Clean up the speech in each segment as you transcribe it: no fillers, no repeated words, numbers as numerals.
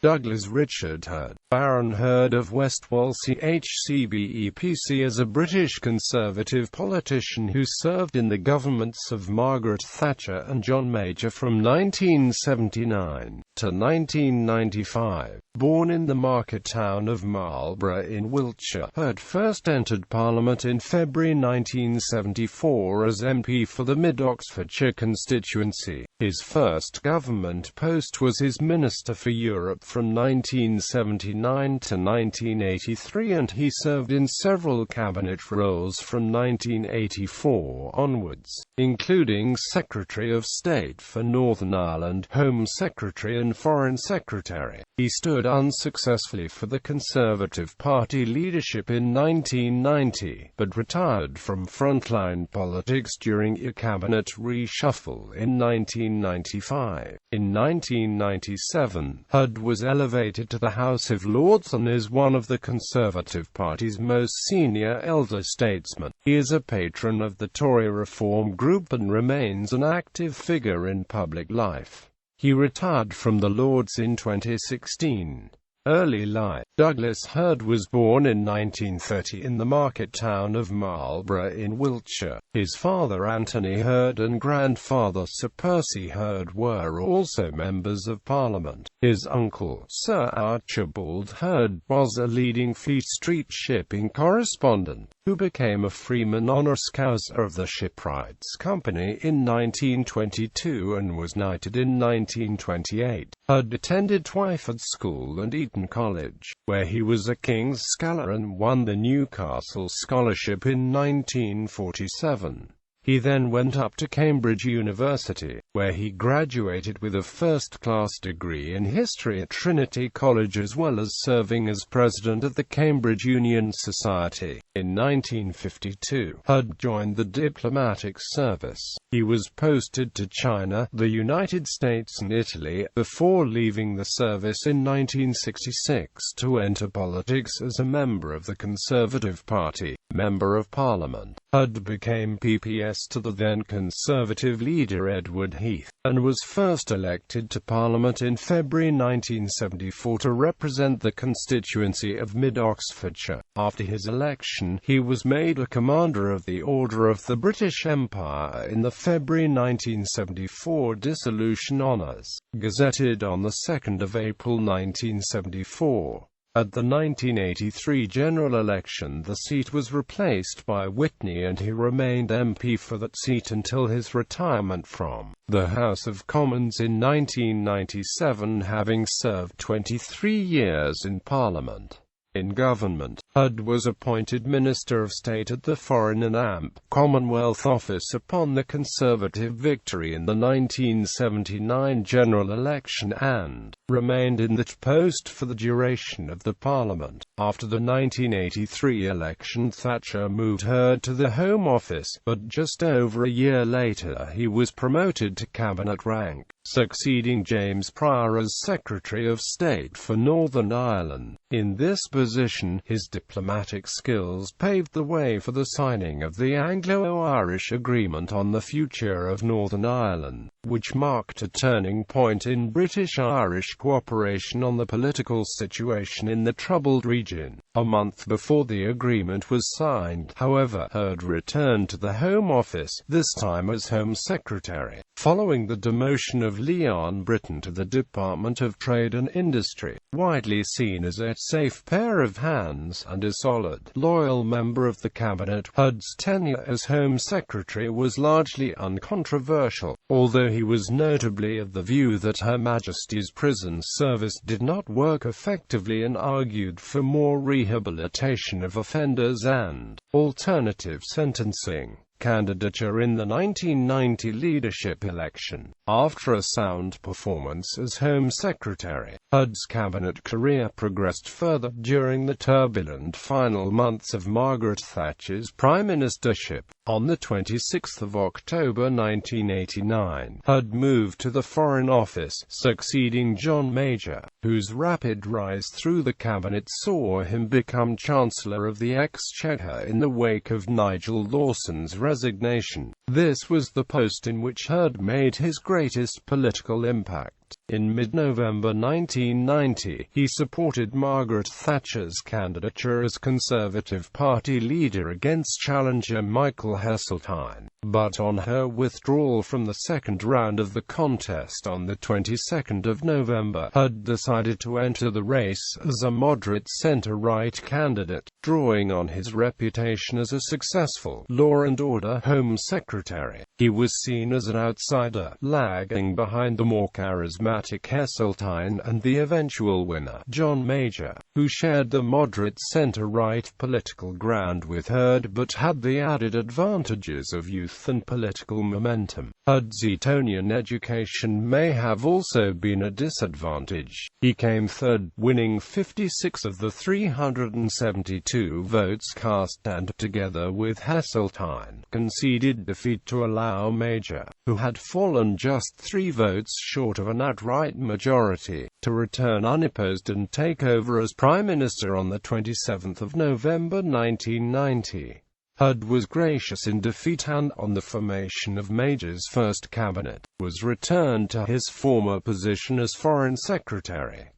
Douglas Richard Hurd, Baron Hurd of Westwell CHCBEPC, is a British Conservative politician who served in the governments of Margaret Thatcher and John Major from 1979 to 1995. Born in the market town of Marlborough in Wiltshire, Hurd first entered Parliament in February 1974 as MP for the Mid Oxfordshire constituency. His first government post was his Minister for Europe from 1979 to 1983, and he served in several cabinet roles from 1984 onwards, including Secretary of State for Northern Ireland, Home Secretary and Foreign Secretary. He stood unsuccessfully for the Conservative Party leadership in 1990, but retired from frontline politics during a cabinet reshuffle in 1995. In 1997, Hurd was elevated to the House of Lords and is one of the Conservative Party's most senior elder statesmen. He is a patron of the Tory Reform Group and remains an active figure in public life. He retired from the Lords in 2016. Early life. Douglas Hurd was born in 1930 in the market town of Marlborough in Wiltshire. His father Anthony Hurd and grandfather Sir Percy Hurd were also members of Parliament. His uncle, Sir Archibald Hurd, was a leading Fleet Street shipping correspondent, who became a Freeman Honoris Causa of the Shipwrights Company in 1922 and was knighted in 1928. Hurd attended Twyford School and Eton College, where he was a King's Scholar and won the Newcastle Scholarship in 1947. He then went up to Cambridge University, where he graduated with a first-class degree in history at Trinity College, as well as serving as president of the Cambridge Union Society. In 1952, Hurd joined the diplomatic service. He was posted to China, the United States and Italy, before leaving the service in 1966 to enter politics as a member of the Conservative Party. Member of Parliament, Hurd became PPS to the then Conservative leader Edward Heath, and was first elected to Parliament in February 1974 to represent the constituency of Mid Oxfordshire. After his election, he was made a Commander of the Order of the British Empire in the February 1974 Dissolution Honours, gazetted on 2 April 1974. At the 1983 general election, the seat was replaced by Witney, and he remained MP for that seat until his retirement from the House of Commons in 1997, having served 23 years in Parliament. In government, Hurd was appointed Minister of State at the Foreign and Commonwealth Office upon the Conservative victory in the 1979 general election, and remained in that post for the duration of the Parliament. After the 1983 election, Thatcher moved Hurd to the Home Office, but just over a year later he was promoted to cabinet rank, succeeding James Pryor as Secretary of State for Northern Ireland. In this position, his diplomatic skills paved the way for the signing of the Anglo-Irish Agreement on the future of Northern Ireland, which marked a turning point in British-Irish cooperation on the political situation in the troubled region. A month before the agreement was signed, however, Hurd returned to the Home Office, this time as Home Secretary, following the demotion of Leon Britton to the Department of Trade and Industry. Widely seen as a safe pair of hands and a solid, loyal member of the cabinet, Hurd's tenure as Home Secretary was largely uncontroversial, although he was notably of the view that Her Majesty's prison service did not work effectively and argued for more rehabilitation of offenders and alternative sentencing candidature in the 1990 leadership election. After a sound performance as Home Secretary, Hurd's cabinet career progressed further during the turbulent final months of Margaret Thatcher's prime ministership. On 26 October 1989, Hurd moved to the Foreign Office, succeeding John Major, whose rapid rise through the cabinet saw him become Chancellor of the Exchequer in the wake of Nigel Lawson's resignation. This was the post in which Hurd made his greatest political impact. In mid-November 1990, he supported Margaret Thatcher's candidature as Conservative Party leader against challenger Michael Heseltine, but on her withdrawal from the second round of the contest on the 22nd of November, Hurd decided to enter the race as a moderate centre-right candidate, drawing on his reputation as a successful law and order Home Secretary. He was seen as an outsider, lagging behind the more charismatic Heseltine and the eventual winner, John Major, who shared the moderate centre-right political ground with Hurd but had the added advantages of youth and political momentum. Hurd's Etonian education may have also been a disadvantage. He came third, winning 56 of the 372 votes cast and, together with Heseltine, conceded defeat to allow Major, who had fallen just 3 votes short of an outright majority, to return unopposed and take over as Prime Minister on the 27th of November 1990. Hurd was gracious in defeat and, on the formation of Major's first cabinet, was returned to his former position as Foreign Secretary.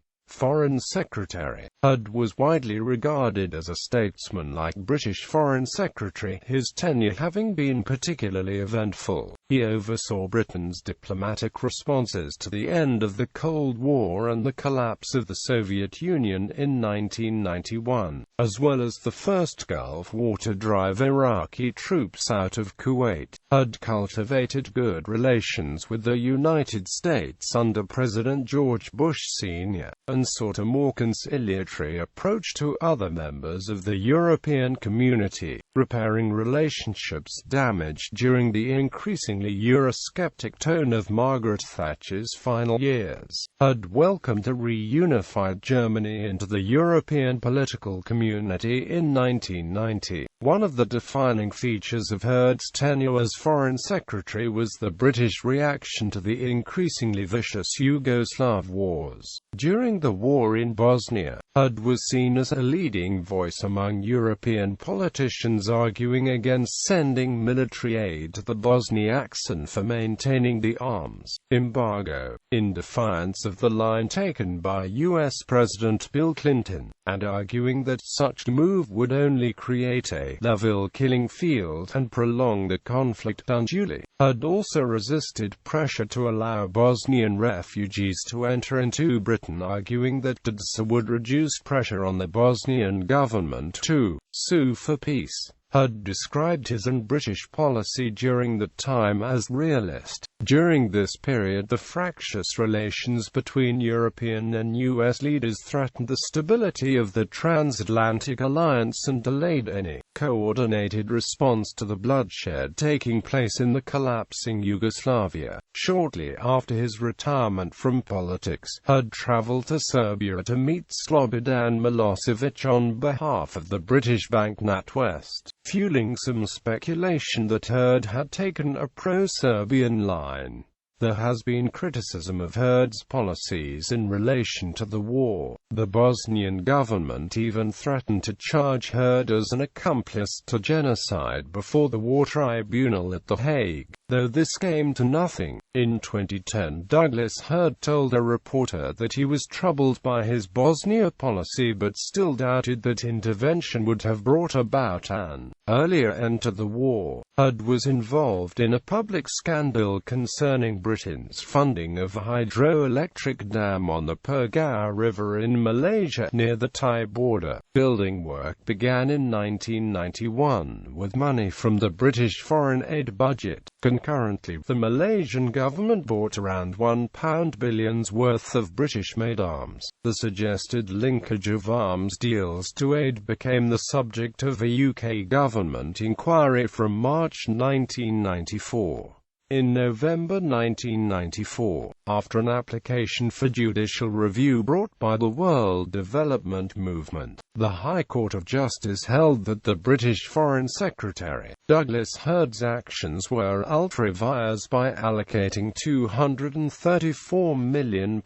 Hurd was widely regarded as a statesman-like British Foreign Secretary, his tenure having been particularly eventful. He oversaw Britain's diplomatic responses to the end of the Cold War and the collapse of the Soviet Union in 1991, as well as the first Gulf War to drive Iraqi troops out of Kuwait. Hurd cultivated good relations with the United States under President George Bush Sr., and sought a more conciliatory approach to other members of the European community, repairing relationships damaged during the increasingly Eurosceptic tone of Margaret Thatcher's final years. Hurd welcomed a reunified Germany into the European political community in 1990. One of the defining features of Hurd's tenure as Foreign Secretary was the British reaction to the increasingly vicious Yugoslav wars. During the war in Bosnia, Hurd was seen as a leading voice among European politicians arguing against sending military aid to the Bosniaks and for maintaining the arms embargo, in defiance of the line taken by U.S. President Bill Clinton, and arguing that such a move would only create a level killing field and prolong the conflict unduly. Hurd also resisted pressure to allow Bosnian refugees to enter into Britain, arguing that this would reduce pressure on the Bosnian government to sue for peace. Hurd described his and British policy during that time as realist. During this period, the fractious relations between European and US leaders threatened the stability of the transatlantic alliance and delayed any coordinated response to the bloodshed taking place in the collapsing Yugoslavia. Shortly after his retirement from politics, Hurd travelled to Serbia to meet Slobodan Milosevic on behalf of the British bank NatWest, fueling some speculation that Hurd had taken a pro-Serbian line. There has been criticism of Hurd's policies in relation to the war. The Bosnian government even threatened to charge Hurd as an accomplice to genocide before the War Tribunal at The Hague, though this came to nothing. In 2010, Douglas Hurd told a reporter that he was troubled by his Bosnia policy but still doubted that intervention would have brought about an earlier end to the war. Hurd was involved in a public scandal concerning Britain's funding of a hydroelectric dam on the Pergao River in Malaysia near the Thai border. Building work began in 1991 with money from the British foreign aid budget. Concurrently, the Malaysian government bought around £1 billion worth of British-made arms. The suggested linkage of arms deals to aid became the subject of a UK government inquiry from March 1994. In November 1994, after an application for judicial review brought by the World Development Movement, the High Court of Justice held that the British Foreign Secretary, Douglas Hurd's actions were ultra-vires by allocating £234 million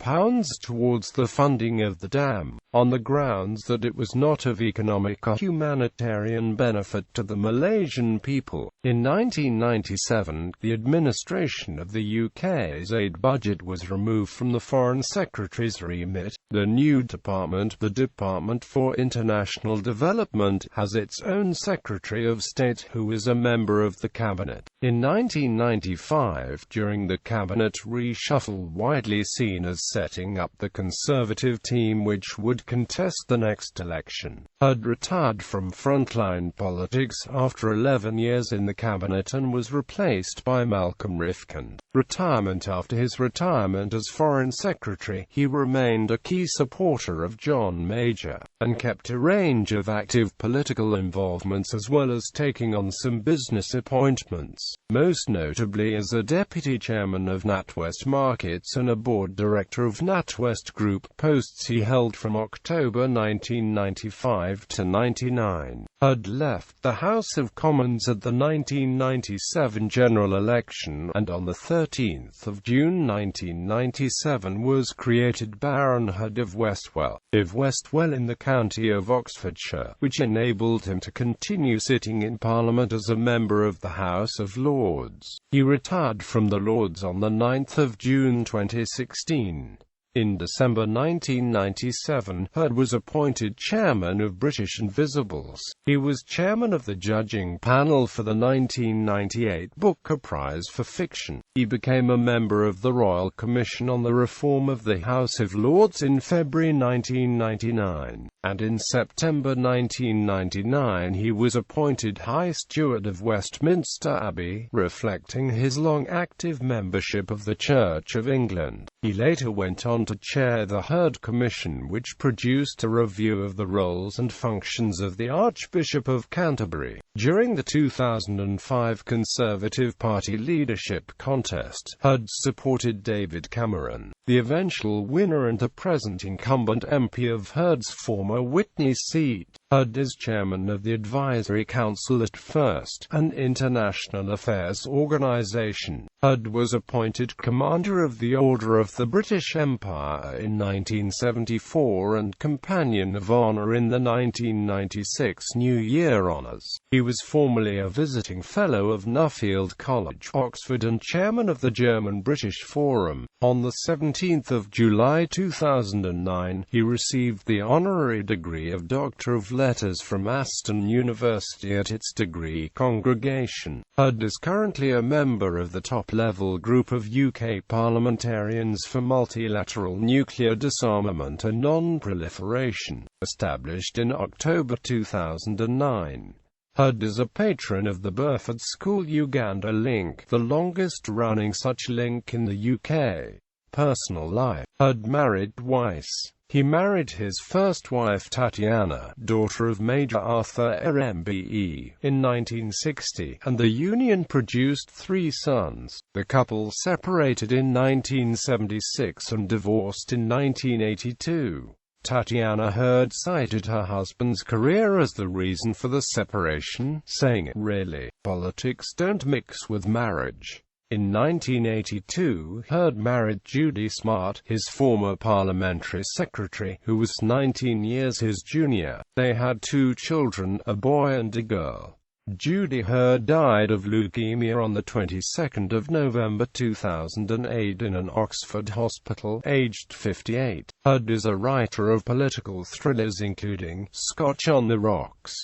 towards the funding of the dam, on the grounds that it was not of economic or humanitarian benefit to the Malaysian people. In 1997, the administration of the UK's aid budget was removed from the Foreign Secretary's remit. The new department, the Department for International Development, has its own Secretary of State, who is a member of the Cabinet. In 1995, during the Cabinet reshuffle widely seen as setting up the Conservative team which would contest the next election, Hurd retired from frontline politics after 11 years in the Cabinet and was replaced by Malcolm Rifkind. Retirement. After his retirement as Foreign Secretary, he remained a key supporter of John Major, and kept a range of active political involvements as well as taking on some business appointments, most notably as a deputy chairman of NatWest Markets and a board director of NatWest Group, posts he held from October 1995 to 99. Hurd left the House of Commons at the 1997 general election, and on the 13th of June 1997 was created Baron Hurd of Westwell, in the county of Oxfordshire, which enabled him to continue sitting in Parliament as a member of the House of Lords. He retired from the Lords on the 9th of June 2016. In December 1997, Hurd was appointed chairman of British Invisibles. He was chairman of the judging panel for the 1998 Booker Prize for Fiction. He became a member of the Royal Commission on the Reform of the House of Lords in February 1999, and in September 1999 he was appointed High Steward of Westminster Abbey, reflecting his long active membership of the Church of England. He later went on to chair the Hurd Commission, which produced a review of the roles and functions of the Archbishop of Canterbury. During the 2005 Conservative Party leadership contest, Hurd supported David Cameron, the eventual winner and the present incumbent MP of Hurd's former Witney seat. Hurd is chairman of the Advisory Council at First, an international affairs organisation. Hurd was appointed Commander of the Order of the British Empire in 1974 and Companion of Honour in the 1996 New Year Honours. He was formerly a visiting Fellow of Nuffield College, Oxford, and chairman of the German-British Forum. On the 17th of July 2009, he received the honorary degree of Doctor of Letters from Aston University at its degree congregation. Hurd is currently a member of the top-level group of UK parliamentarians for multilateral nuclear disarmament and non-proliferation, established in October 2009. Hurd is a patron of the Burford School Uganda link, the longest-running such link in the UK. Personal life. Hurd married twice. He married his first wife Tatiana, daughter of Major Arthur RMBE, in 1960, and the union produced 3 sons. The couple separated in 1976 and divorced in 1982. Tatiana Hurd cited her husband's career as the reason for the separation, saying, "Really, politics don't mix with marriage." In 1982, Hurd married Judy Smart, his former parliamentary secretary, who was 19 years his junior. They had 2 children, a boy and a girl. Judy Hurd died of leukemia on the 22nd of November 2008 in an Oxford hospital, aged 58. Hurd is a writer of political thrillers including Scotch on the Rocks,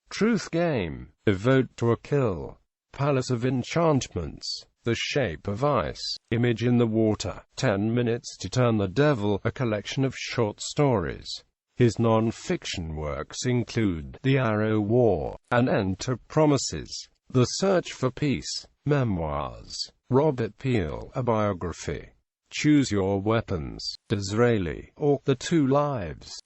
Truth Game, A Vote to a Kill, Palace of Enchantments, The Shape of Ice, Image in the Water, 10 Minutes to Turn the Devil, a collection of short stories. His non-fiction works include The Arrow War, An End to Promises, The Search for Peace, Memoirs, Robert Peel, a biography, Choose Your Weapons, Disraeli, or The Two Lives.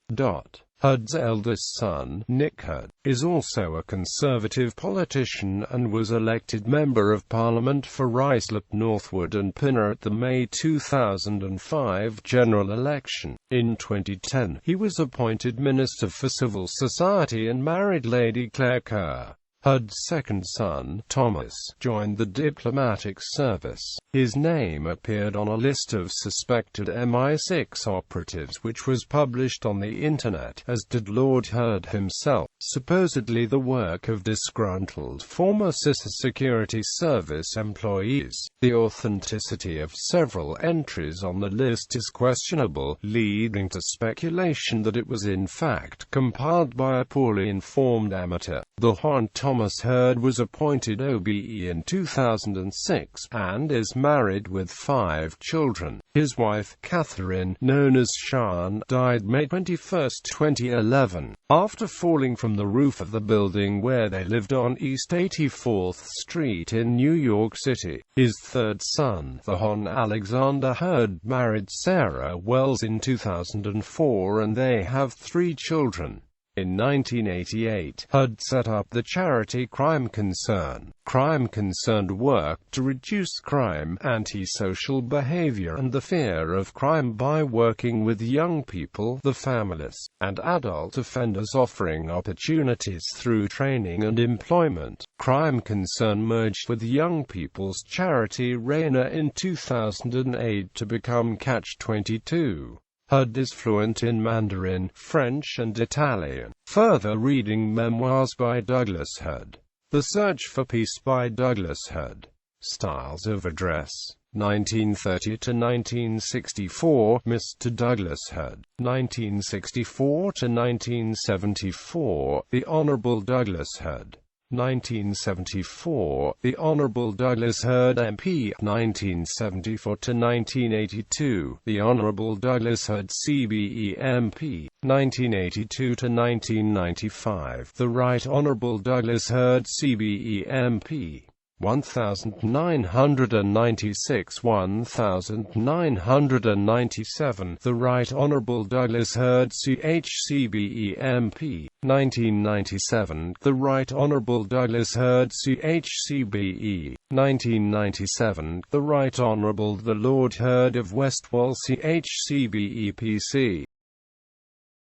Hurd's eldest son, Nick Hurd, is also a Conservative politician and was elected Member of Parliament for Ruislip Northwood and Pinner at the May 2005 general election. In 2010, he was appointed Minister for Civil Society and married Lady Claire Kerr. Hurd's second son, Thomas, joined the diplomatic service. His name appeared on a list of suspected MI6 operatives which was published on the internet, as did Lord Hurd himself. supposedly the work of disgruntled former Security Service employees. The authenticity of several entries on the list is questionable, leading to speculation that it was in fact compiled by a poorly informed amateur. The Hon. Thomas Hurd was appointed OBE in 2006, and is married with 5 children. His wife, Catherine, known as Sian, died May 21, 2011, after falling from the roof of the building where they lived on East 84th Street in New York City. His third son, the Hon. Alexander Hurd, married Sarah Wells in 2004, and they have 3 children. In 1988, Hurd set up the charity Crime Concern. Crime Concern worked to reduce crime, antisocial behavior, and the fear of crime by working with young people, the families, and adult offenders, offering opportunities through training and employment. Crime Concern merged with Young People's Charity Reina in 2008 to become Catch 22. Hurd is fluent in Mandarin, French and Italian. Further reading Memoirs by Douglas Hurd. The Search for Peace by Douglas Hurd. Styles of Address. 1930 to 1964, Mr. Douglas Hurd. 1964 to 1974, The Honourable Douglas Hurd. 1974, The Honourable Douglas Hurd MP. 1974 to 1982, The Honourable Douglas Hurd CBE MP. 1982 to 1995, The Right Honourable Douglas Hurd CBE MP. 1996 1997, The Right Honourable Douglas Hurd CHCBE MP. 1997, The Right Honourable Douglas Hurd CHCBE. 1997, The Right Honourable the Lord Hurd of Westwell CHCBE PC.